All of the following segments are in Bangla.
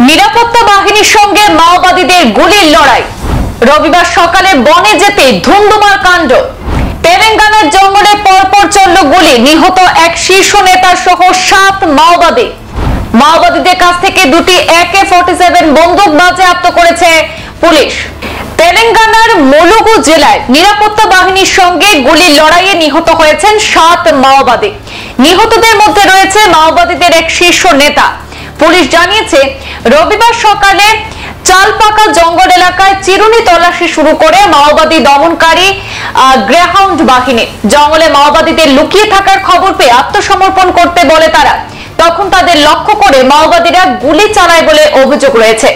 নিরাপত্তা বাহিনীর সঙ্গে মাওবাদীদের গুলির লড়াই। রবিবার সকালে বনে যেতে ধুন্ধুমার কাণ্ড। তেলেঙ্গানার জঙ্গলে পরপর চলল গুলি, নিহত এক শীর্ষ নেতার সহ 7 মাওবাদী। মাওবাদীদের কাছ থেকে দুটি AK-47 বন্দুক বাজেয়াপ্ত করেছে পুলিশ। তেলেঙ্গানার মুলুগু জেলায় নিরাপত্তা বাহিনীর সঙ্গে গুলির লড়াইয়ে নিহত হয়েছেন 7 মাওবাদী। নিহতদের মধ্যে রয়েছে মাওবাদীদের এক শীর্ষ নেতা। পুলিশ জানিয়েছে, রবিবার সকালে চালপাকা জঙ্গল এলাকায় চিরুনি তল্লাশি শুরু করে মাওবাদী দমনকারী গ্রেহাউন্ড বাহিনী। জঙ্গলে মাওবাদীদের লুকিয়ে থাকার খবর পেয়ে আত্মসমর্পণ করতে বলে তারা। তখন তাদের লক্ষ্য করে মাওবাদীরা গুলি চালায় বলে অভিযোগ রয়েছে।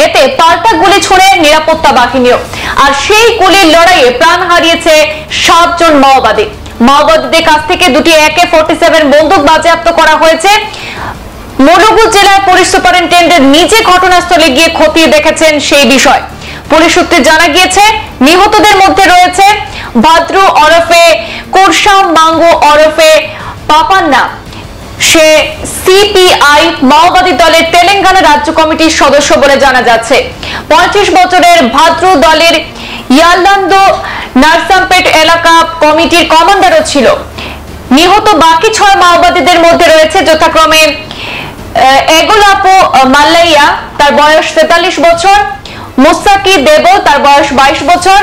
এতে পাল্টা গুলি ছুড়ে নিরাপত্তা বাহিনীও। আর সেই গুলির লড়াইয়ে প্রাণ হারিয়েছে 7 জন মাওবাদী। মাওবাদীদের কাছ থেকে দুটি AK-47 বন্দুক বাজেয়াপ্ত করা হয়েছে। মুলুগু জেলার পুলিশ সুপারিনটেন্ডেন্ট নিজে ঘটনাস্থলে গিয়ে খতিয়ে দেখেছেন সেই বিষয়। পুলিশ সূত্রে জানা গিয়েছে, নিহতদের মধ্যে রয়েছে ভাদ্রু ওরফে কুরশাম মাঙ্গু ওরফে পাপান্না। সে CPI মাওবাদী দলের তেলেঙ্গানা রাজ্য কমিটির সদস্য বলে জানা যাচ্ছে। 35 বছরের ভাদ্রু দলের ইয়াল্লান্দু নারসামপেট এলাকা কমিটির কমান্ডারও ছিল। নিহত বাকি 6 মাওবাদীদের মধ্যে রয়েছে যথাক্রমে এগোলাপো মাল্লাইয়া, তার বয়স 43 বছর, মুসাকি দেব, তার বয়স 22 বছর,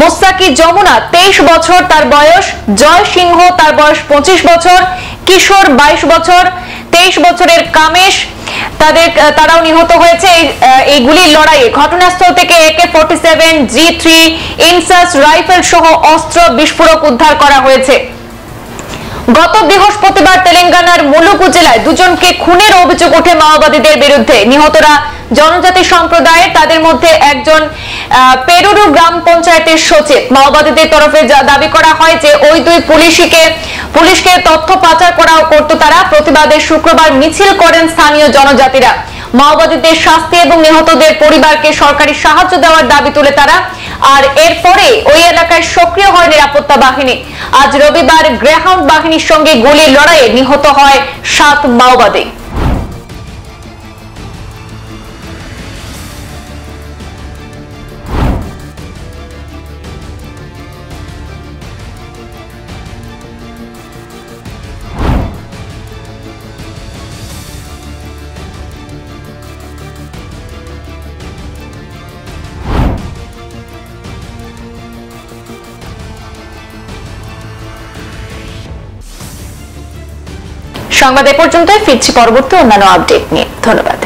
মুসাকি যমুনা 23 বছর তার বয়স, জয় সিংহ তার বয়স 25 বছর, কিশোর 22 বছর, 23 বছরের কামেশ, তারাও নিহত হয়েছে এই গুলির লড়াইয়ে। ঘটনাস্থল থেকে AK-47, G3, ইনসাস রাইফেল সহ অস্ত্র বিস্ফোরক উদ্ধার করা হয়েছে। গত বৃহস্পতিবার তেলেঙ্গানার মুলুগু জেলায় 2 জনকে খুনের অভিযোগ ওঠে মাওবাদীদের বিরুদ্ধে। নিহতরা জনজাতি সম্প্রদায়ের, তাদের মধ্যে একজন পেরুরু গ্রাম পঞ্চায়েতের সচিব। মাওবাদীদের তরফে দাবি করা হয় যে ওই 2 পুলিশকে তথ্য পাচার করত তারা। প্রতিবাদে শুক্রবার মিছিল করেন স্থানীয় জনজাতিরা। মাওবাদীদের শাস্তি এবং নিহতদের পরিবারকে সরকারি সাহায্য দেওয়ার দাবি তুলে তারা। আর এরপরে ওই এলাকায় সক্রিয় হয় নিরাপত্তা বাহিনী। আজ রবিবার গ্রেহাউন্ড বাহিনীর সঙ্গে গুলির লড়াইয়ে নিহত হয় 7 মাওবাদী। সংবাদ এ পর্যন্তই, ফিরছি পরবর্তী অন্যান্য আপডেট নিয়ে। ধন্যবাদ।